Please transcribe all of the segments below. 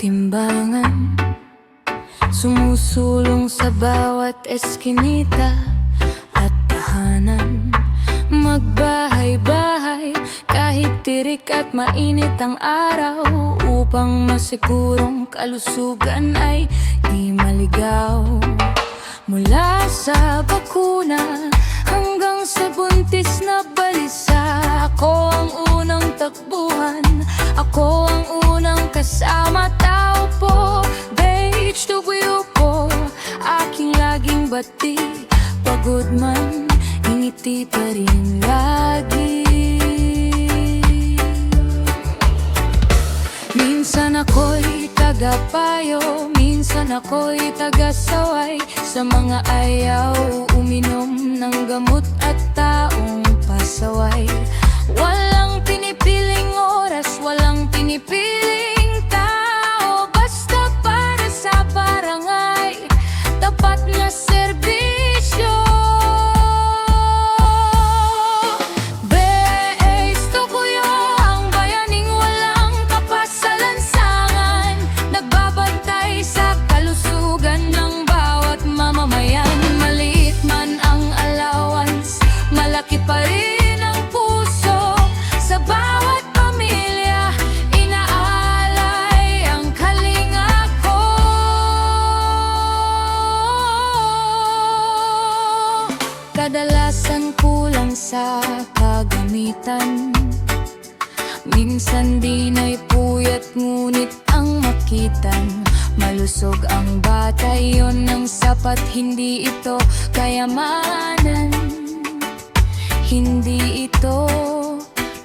timbangan, sumusulong sa bawat eskinita at tahanan. Magbahay-bahay kahit tirik at mainit ang araw, upang masigurong kalusugan ay di maligaw. Mula sa bakuna hanggang sa buntis na balisa, ako ang unang takbuhan, ako ang unang kasama. Tao po, beige to guyupo, aking laging bati. Pagod man, ngiti pa rin lagi. Minsan ako'y tagapayo, minsan ako'y tagasaway sa mga ayaw uminom ng gamot at taong pasaway. Walang pinipiling oras, walang pinipiling tao, basta para sa barangay, tapat na serbisyo. Malaki pa rin ang puso sa bawat pamilya, inaalay ang kalinga ko. Kadalasan kulang sa kagamitan, minsan di na'y puyat ngunit ang makitan. Malusog ang bata, yun ang sapat, hindi ito kayamanan, hindi ito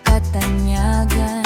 katanyagan.